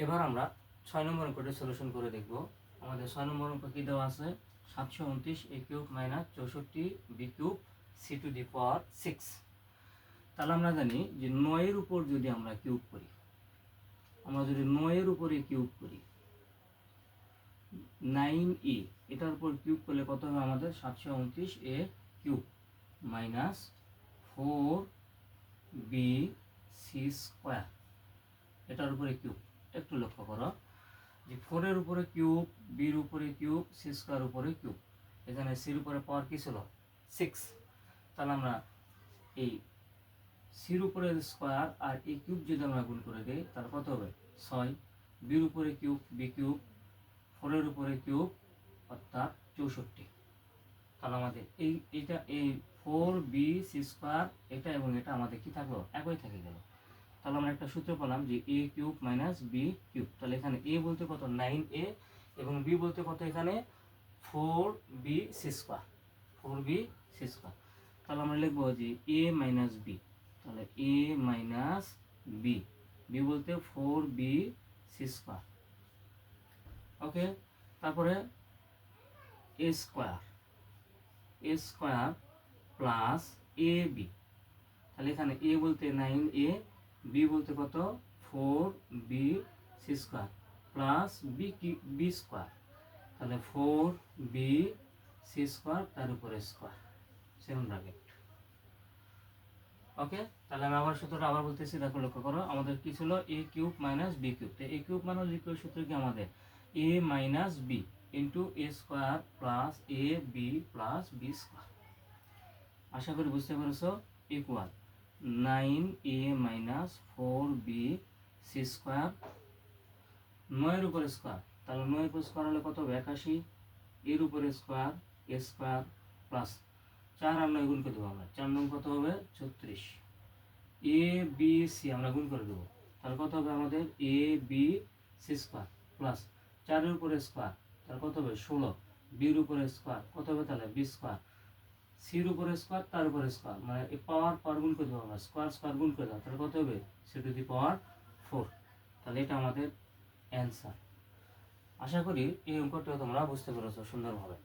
এবার আমরা 6 নম্বর অঙ্কটি সলিউশন করে দেখব। আমাদের 6 নম্বর অঙ্ক কি দেওয়া আছে? 729 a cube minus 64 b cube c to the power 6। তাহলে আমরা জানি যে 9 এর উপর যদি আমরা কিউব করি, আমরা যদি 9 এর উপরে কিউব করি 9a, এটার উপর কিউব করলে কত হবে আমাদের? 729 a cube minus 4b c square, এটার উপরে কিউব। একটু লক্ষ্য করো যে 4 এর উপরে কিউব, বির উপরে কিউব, সি স্কোয়ার উপরে কিউব। এখানে সির উপরে পাওয়ার কি ছিল? 6। তাহলে আমরা এই সির উপরে স্কোয়ার আর এই কিউব যদি আমরা গুণ করে দিই তাহলে কত হবে? 6। বির উপরে কিউব বি কিউব, 4 এর উপরে কিউব অর্থাৎ 64। তাহলে আমাদের এইটা এই 4b সি স্কোয়ার এটা এবং এটা আমাদের কি থাকলো? একই থেকে গেল। তাহলে আমরা একটা সূত্র পেলাম যে a cube minus B cube. তাহলে এখানে a বলতে কত? 9a, এবং b বলতে কত? এখানে 4b C square, 4b C square. তাহলে আমরা লিখবো যে a মাইনাস বি, তাহলে a মাইনাস বি, বি বলতে 4b সি স্কোয়ার। ওকে, তারপরে a square, a square plus A B. তাহলে এখানে a বলতে 9a, b বলতে কত? 4b C square plus B square, তাহলে 4b সি স্কোয়ার তার উপরে স্কোয়ার, সেভেন ব্র্যাকেট। ওকে, তাহলে আমি আবার সূত্রটা আবার বলতেছি, দেখো লক্ষ্য করো আমাদের কি ছিল? a cube minus B cube. তো a cube minus B cube সূত্র কি আমাদের? a minus B into A square plus A B plus B square. আশা করি বুঝতে পেরেছ। Equal 9a minus 4b C square, 9 এর উপরে স্কোয়ার, তাহলে 9 এর উপরে স্কোয়ার হলে কত হবে? 81, এর উপরে স্কোয়ার এ স্কোয়ার প্লাস 4 আর 9 গুণ করে দেবো আমরা, 4 9 কত হবে? 36। এ বি সি আমরা গুণ করে দেবো, তাহলে কত হবে আমাদের? A B C square plus 4 এর উপরে স্কোয়ার, তাহলে কত হবে? 16, বির উপরে স্কোয়ার কত হবে? তাহলে বি স্কোয়ার, সির উপরে স্কোয়ার তার উপরে স্কোয়ার, মানে এই পাওয়ার গুণ করে দেবো আমরা, স্কোয়ার স্কোয়ার গুণ করে দেবো, তাহলে কত হবে? সি টু দি পাওয়ার 4। তাহলে এটা আমাদের অ্যান্সার। আশা করি এই অঙ্কটা তোমরা বুঝতে পেরেছো সুন্দরভাবে।